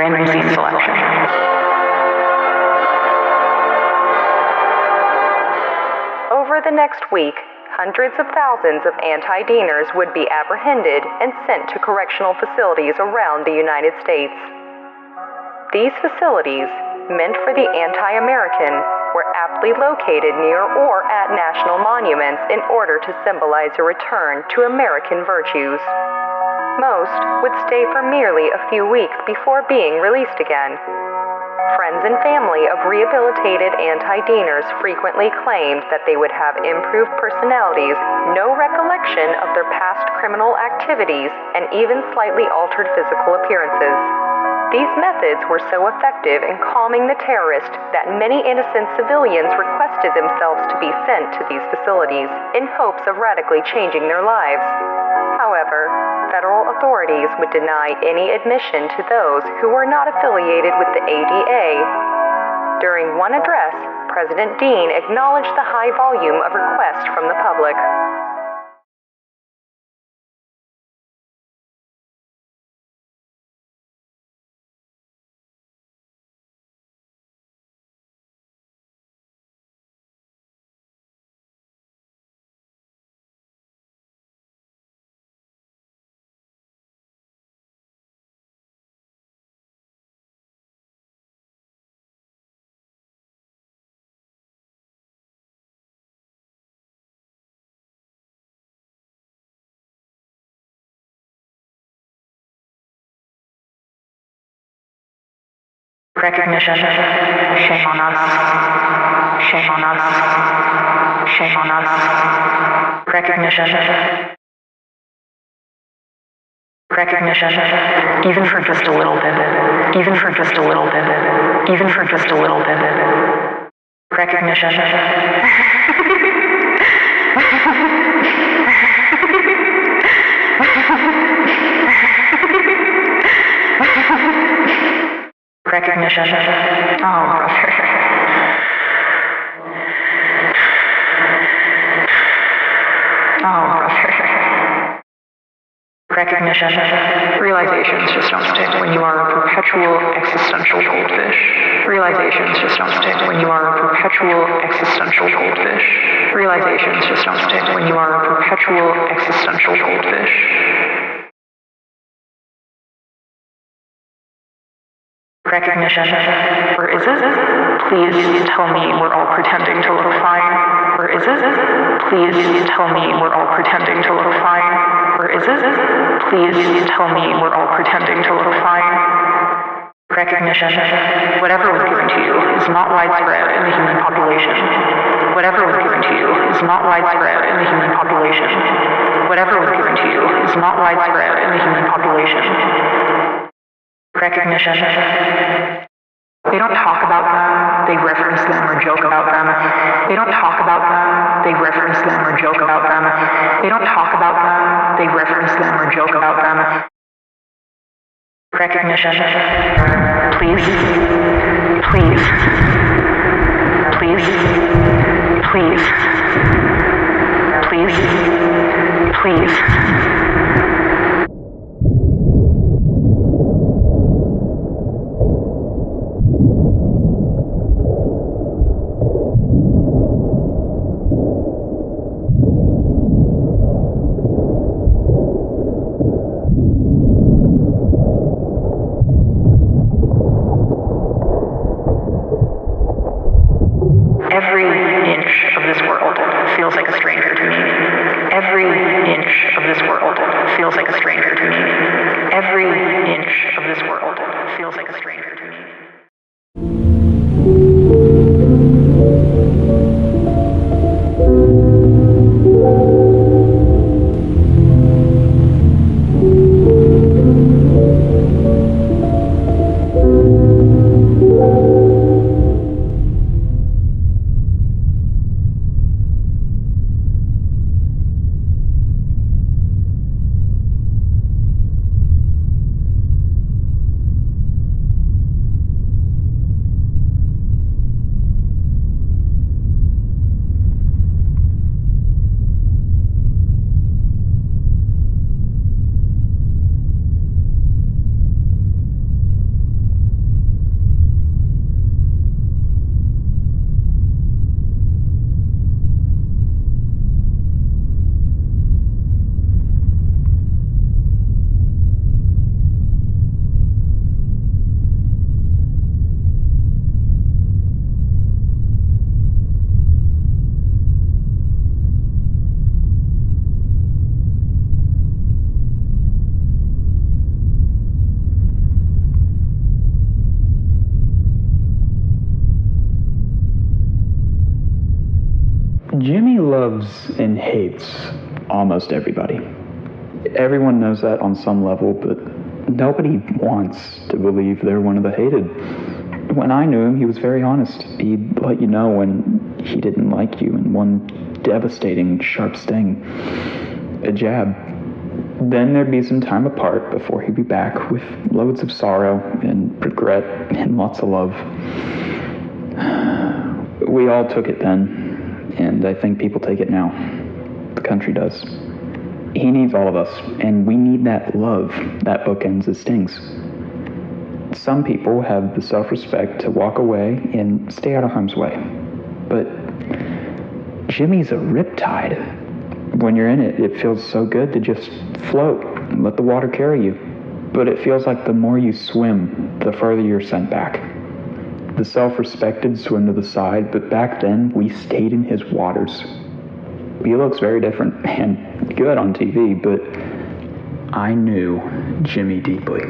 Random scene selection. Over the next week, hundreds of thousands of anti-Deaners would be apprehended and sent to correctional facilities around the United States. These facilities, meant for the anti-American, were aptly located near or at national monuments in order to symbolize a return to American virtues. Most would stay for merely a few weeks before being released again. Friends and family of rehabilitated anti-Deaners frequently claimed that they would have improved personalities, no recollection of their past criminal activities, and even slightly altered physical appearances. These methods were so effective in calming the terrorists that many innocent civilians requested themselves to be sent to these facilities in hopes of radically changing their lives. However, federal authorities would deny any admission to those who were not affiliated with the ADA. During one address, President Dean acknowledged the high volume of requests from the public. Recognition. Shame on us. Shame on us. Shame on us. Recognition. Recognition. Even for just a little bit. Even for just a little bit. Even for just a little bit. Recognition. Recognition. Oh, brother. Oh, brother. Recognition. Realizations just don't stick when you are a perpetual existential goldfish. Realizations just don't stick when you are a perpetual existential goldfish. Realizations just don't stick when you are a perpetual existential goldfish. Recognition. Or is it? Please tell me we're all pretending to look fine. Or is it? Please tell me we're all pretending to look fine. Or is it? Please tell me we're all pretending to look fine. Recognition. Whatever was given to you is not widespread in the human population. Whatever was given to you is not widespread in the human population. Whatever was given to you is not widespread in the human population. Recognition. They don't talk about them, they reference them or joke about them. They don't talk about them, they reference them or joke about them. They don't talk about them, they reference them or joke about them. Recognition. Please. Please. Please. Please. Please. Please. Every inch of this world feels like a stranger to me. Every inch of this world feels like a stranger to me. Every inch of this world feels like a stranger to me. Jimmy loves and hates almost everybody. Everyone knows that on some level, but nobody wants to believe they're one of the hated. When I knew him, he was very honest. He'd let you know when he didn't like you in one devastating, sharp sting. A jab. Then there'd be some time apart before he'd be back with loads of sorrow and regret and lots of love. We all took it then, and I think people take it now. The country does. He needs all of us, and we need that love that bookends his stings. Some people have the self-respect to walk away and stay out of harm's way. But Jimmy's a riptide. When you're in it, it feels so good to just float and let the water carry you. But it feels like the more you swim, the further you're sent back. The self-respected swim to the side, but back then, we stayed in his waters. He looks very different and good on TV, but I knew Jimmy deeply.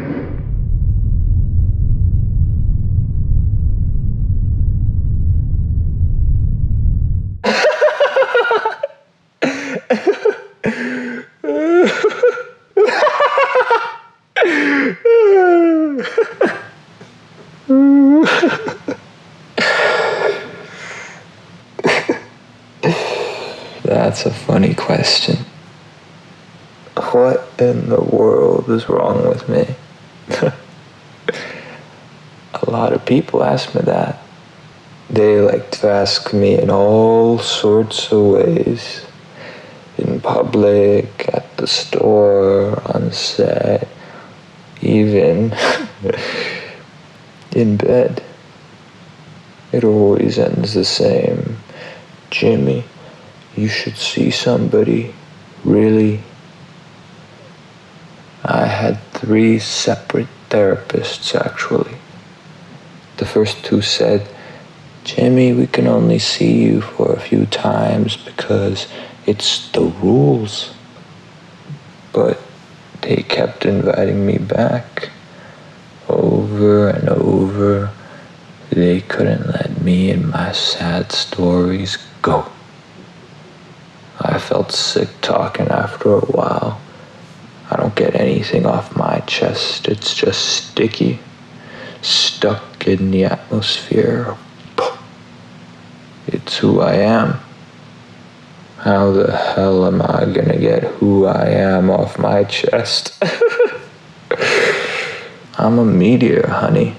That's a funny question. What in the world is wrong with me? A lot of people ask me that. They like to ask me in all sorts of ways. In public, at the store, on set, even in bed. It always ends the same. Jimmy, you should see somebody, really. I had 3 separate therapists, actually. The first 2 said, Jimmy, we can only see you for a few times because it's the rules. But they kept inviting me back over and over. They couldn't let me and my sad stories go. I felt sick talking after a while. I don't get anything off my chest. It's just sticky, stuck in the atmosphere. It's who I am. How the hell am I gonna get who I am off my chest? I'm a meteor, honey.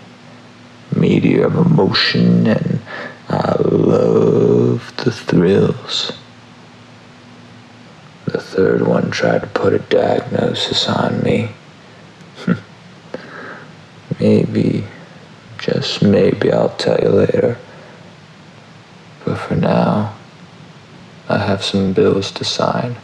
Meteor of emotion, and I love the thrills. The third one tried to put a diagnosis on me. Maybe, just maybe I'll tell you later. But for now, I have some bills to sign.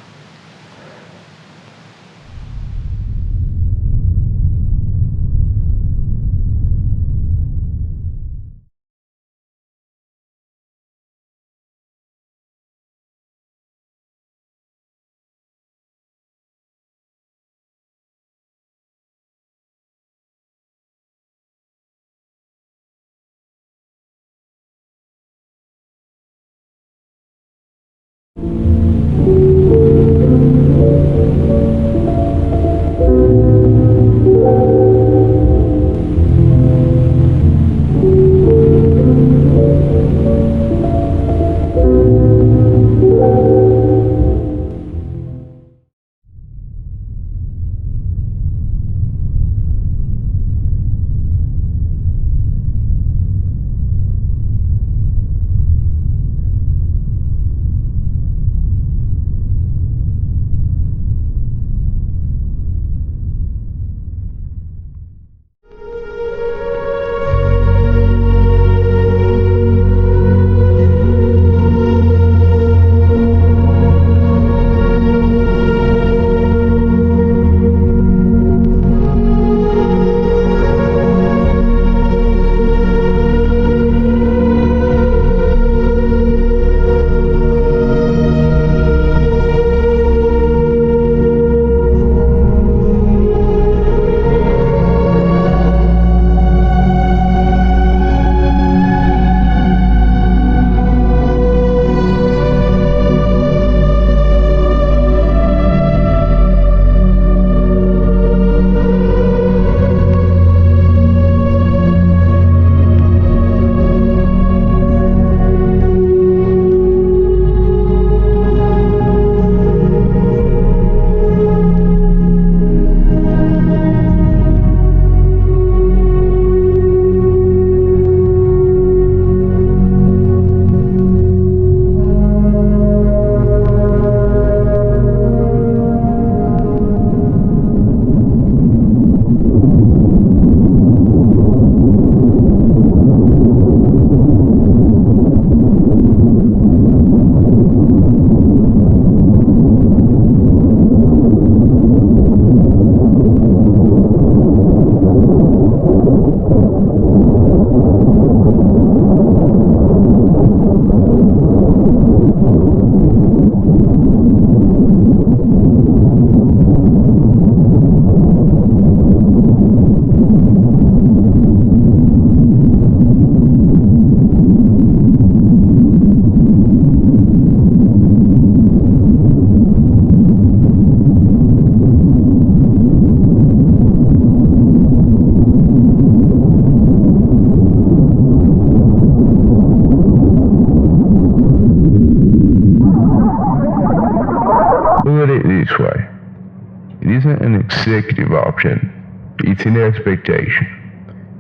isn't an executive option, it's an expectation.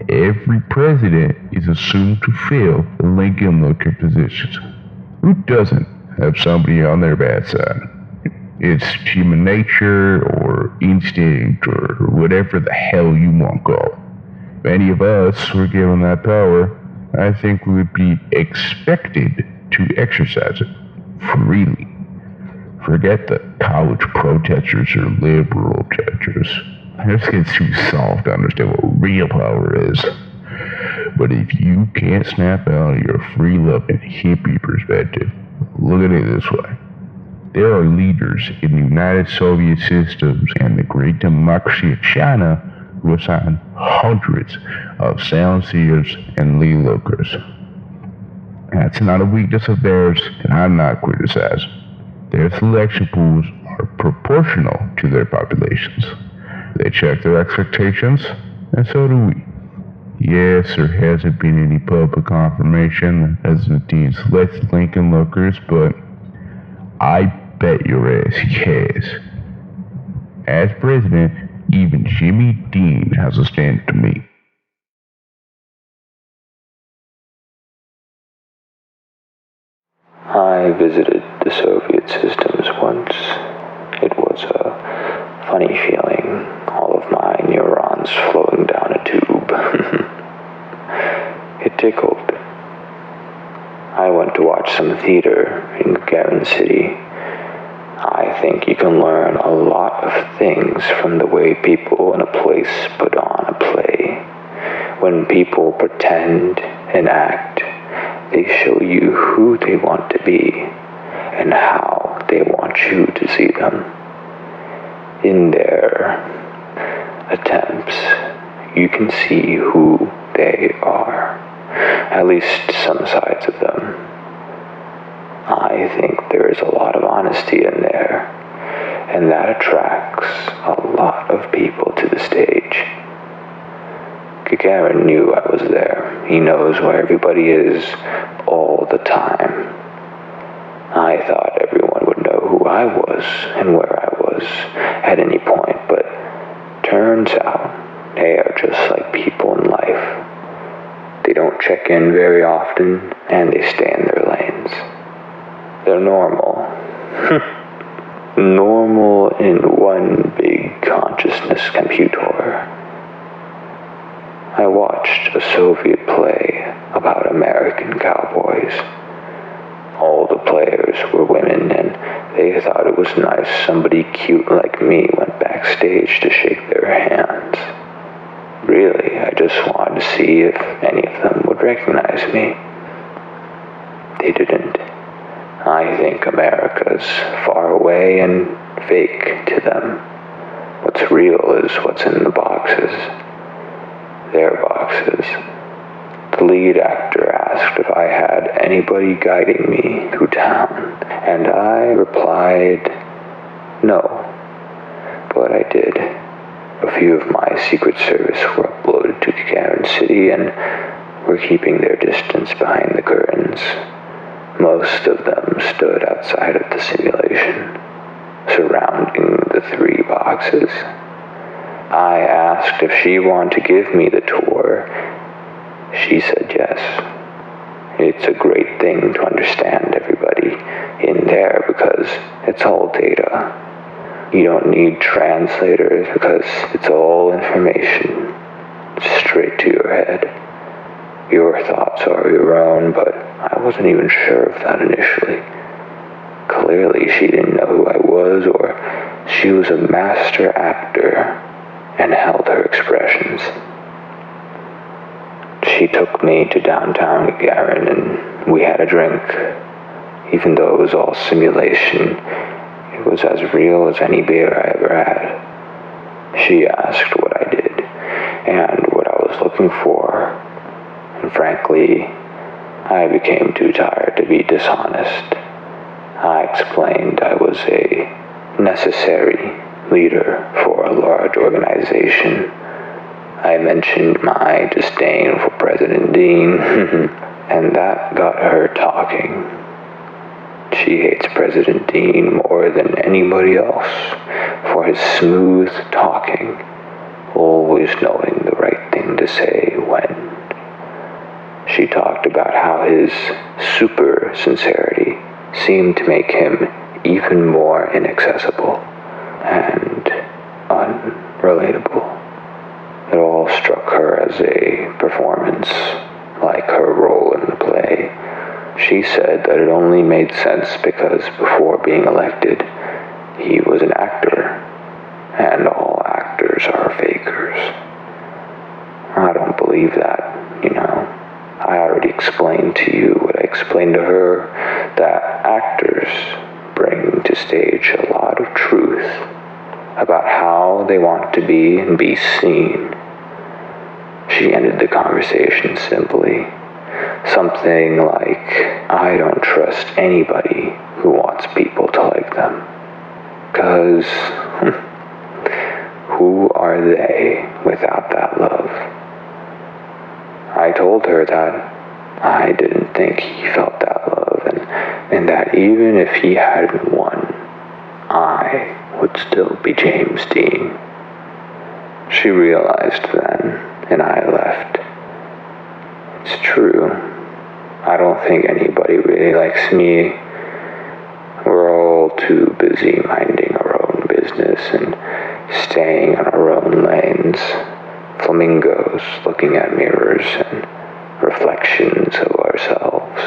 Every president is assumed to fill the Lincoln Looker positions. Who doesn't have somebody on their bad side? It's human nature or instinct or whatever the hell you want to call it. If any of us were given that power, I think we would be expected to exercise it freely. Forget the college protesters or liberal objectors. This gets too soft to understand what real power is. But if you can't snap out of your free-loving hippie perspective, look at it this way. There are leaders in the United Soviet systems and the great democracy of China who assign hundreds of sound seers and lead lookers. That's not a weakness of theirs, and I'm not criticizing. Their selection pools are proportional to their populations. They check their expectations, and so do we. Yes, there hasn't been any public confirmation that President Dean selected Lincoln Lookers, but I bet your ass he has. As president, even Jimmy Dean has a standard to meet. I visited the Soviet systems once. It was a funny feeling, all of my neurons flowing down a tube. It tickled. I went to watch some theater in Gagarin City. I think you can learn a lot of things from the way people in a place put on a play. When people pretend and act, they show you who they want to be and how they want you to see them. In their attempts, you can see who they are, at least some sides of them. I think there is a lot of honesty in there, and that attracts a lot of people to the stage. Gagarin knew I was there. He knows where everybody is all the time. I thought everyone would know who I was and where I was at any point, but turns out they are just like people in life. They don't check in very often, and they stay in their lanes. They're normal. Normal in one big consciousness computer. I watched a Soviet play about American cowboys. All the players were women, and they thought it was nice somebody cute like me went backstage to shake their hands. Really, I just wanted to see if any of them would recognize me. They didn't. I think America's far away and fake to them. What's real is what's in the boxes. Their boxes. The lead actor asked if I had anybody guiding me through town, and I replied, no. But I did. A few of my Secret Service were uploaded to Gagarin City and were keeping their distance behind the curtains. Most of them stood outside of the simulation, surrounding the 3 boxes. I asked if she wanted to give me the tour. She said yes. It's a great thing to understand everybody in there because it's all data. You don't need translators because it's all information straight to your head. Your thoughts are your own, but I wasn't even sure of that initially. Clearly she didn't know who I was, or she was a master actor and held her expressions. She took me to downtown Gagarin and we had a drink. Even though it was all simulation, it was as real as any beer I ever had. She asked what I did and what I was looking for, and frankly, I became too tired to be dishonest. I explained I was a necessary leader for a large organization. I mentioned my disdain for President Dean, and that got her talking. She hates President Dean more than anybody else for his smooth talking, always knowing the right thing to say when. She talked about how his super sincerity seemed to make him even more inaccessible and unrelatable. It all struck her as a performance, like her role in the play. She said that it only made sense because before being elected, he was an actor, and all actors are fakers. I don't believe that, you know. I already explained to you what I explained to her, that actors bring to stage a lot of truth about how they want to be and be seen. She ended the conversation simply. Something like, I don't trust anybody who wants people to like them. 'Cause who are they without that love? I told her that I didn't think he felt that love, and that even if he hadn't won, I would still be James Dean. She realized then, and I left. It's true. I don't think anybody really likes me. We're all too busy minding our own business and staying on our own lanes. Flamingos looking at mirrors and reflections of ourselves.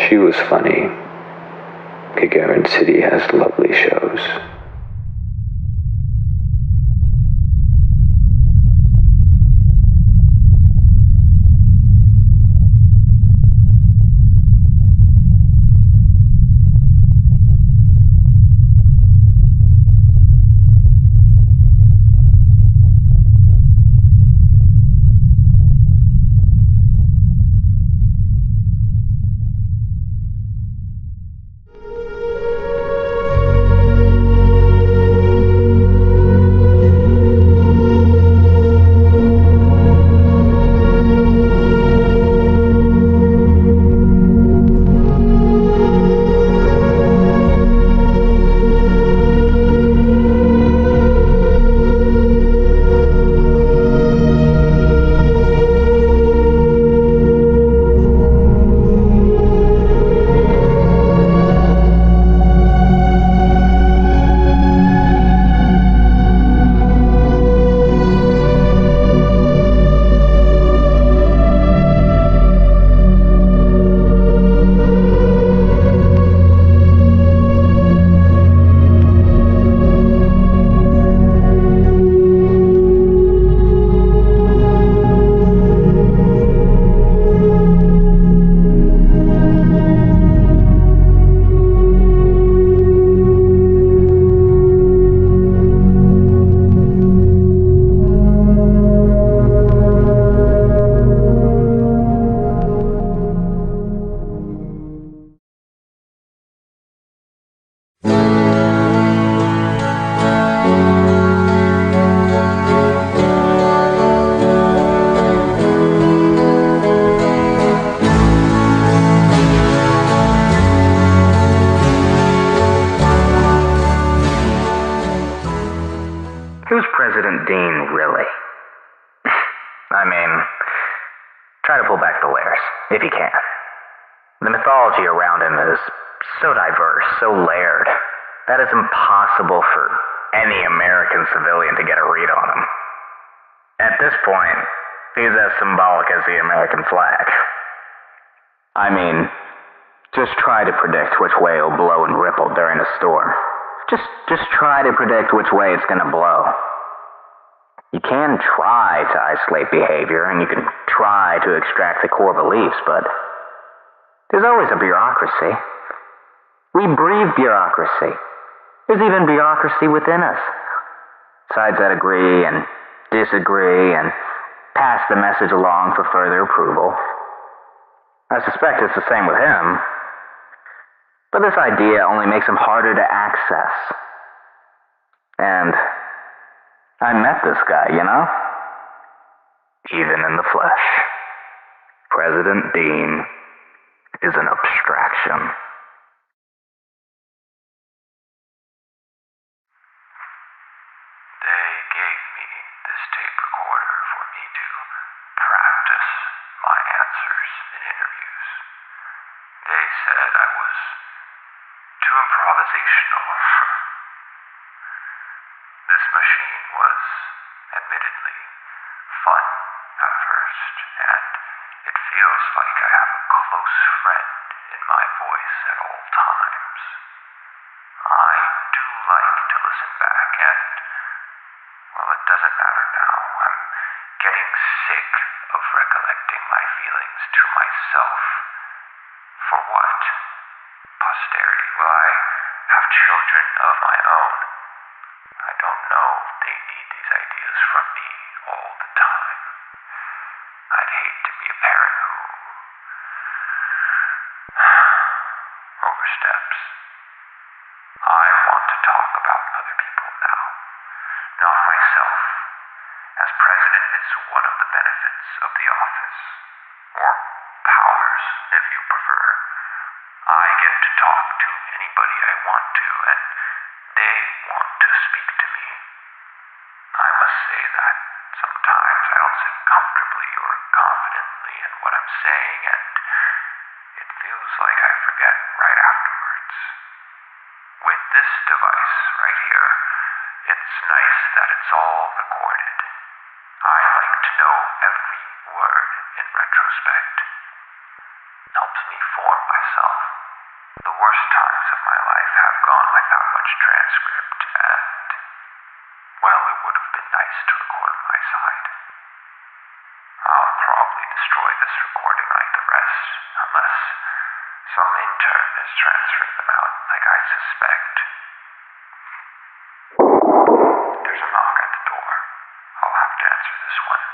She was funny. Gagarin City has lovely shows. Who's President Dean, really? I mean, try to pull back the layers, if you can. The mythology around him is so diverse, so layered, that it's impossible for any American civilian to get a read on him. At this point, he's as symbolic as the American flag. I mean, just try to predict which way it'll blow and ripple during a storm. Just try to predict which way it's gonna blow. You can try to isolate behavior, and you can try to extract the core beliefs, but there's always a bureaucracy. We breathe bureaucracy. There's even bureaucracy within us. Sides that agree and disagree and pass the message along for further approval. I suspect it's the same with him. But this idea only makes him harder to access. And I met this guy, you know? Even in the flesh. President Dean is an abstraction. They gave me this tape recorder for me to practice my answers in interviews. They said I was too improvisational. This machine was admittedly fun at first, and it feels like I have a close friend in my voice at all times. I do like to listen back, and, well, it doesn't matter now. I'm getting sick of recollecting my feelings to myself. For what? Posterity? Will I have children of my own? I don't know if they need these ideas from me all the time. I'd hate to be a parent who oversteps. I want to talk about other people now, not myself. As president, it's one of the benefits of the office, or powers, if you prefer. I get to talk to anybody I want to, and they want to speak to me. I must say that sometimes I don't sit comfortably or confidently in what I'm saying, and it feels like I forget right afterwards. With this device right here, it's nice that it's all recorded. I like to know every word in retrospect. Helps me form myself. The worst times of my life have gone without much transcript, and, well, it would have been nice to record my side. I'll probably destroy this recording like the rest, unless some intern is transferring them out like I suspect. There's a knock at the door. I'll have to answer this one.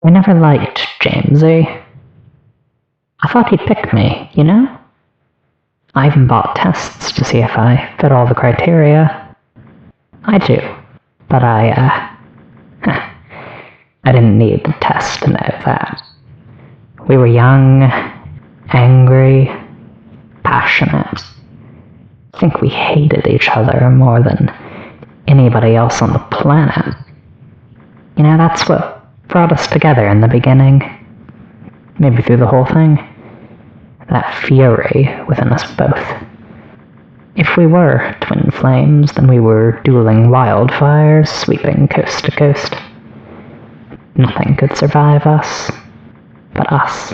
I never liked Jamesy. I thought he'd pick me, you know? I even bought tests to see if I fit all the criteria. I do, but I didn't need the test to know that. We were young, Angry, passionate. I think we hated each other more than anybody else on the planet. You know, that's what brought us together in the beginning. Maybe through the whole thing. That fury within us both. If we were twin flames, then we were dueling wildfires sweeping coast to coast. Nothing could survive us but us.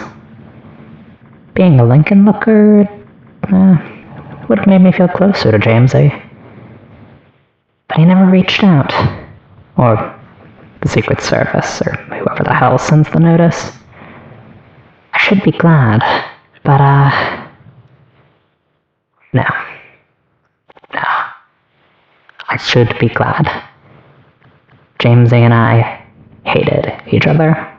Being a Lincoln looker would have made me feel closer to Jamesy. But he never reached out. Or the Secret Service, or whoever the hell sends the notice. I should be glad, but no. I should be glad. Jamesy and I hated each other.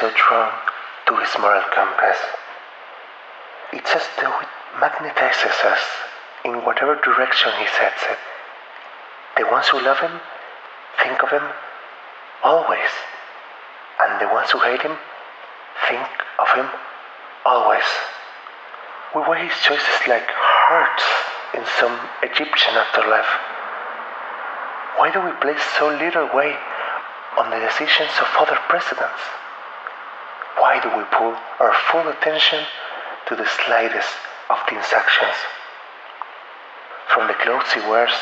so drawn to his moral compass. It's as though it magnetizes us in whatever direction he sets it. The ones who love him think of him always, and the ones who hate him think of him always. We weigh his choices like hearts in some Egyptian afterlife. Why do we place so little weight on the decisions of other presidents? Why do we pull our full attention to the slightest of these actions? From the clothes he wears,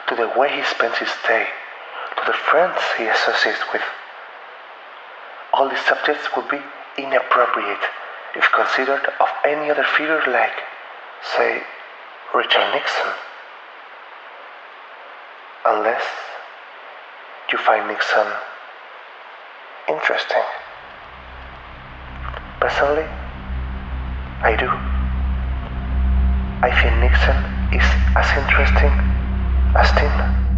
to the way he spends his day, to the friends he associates with. All these subjects would be inappropriate if considered of any other figure like, say, Richard Nixon. Unless you find Nixon interesting. Personally, I do. I think Nixon is as interesting as Tim.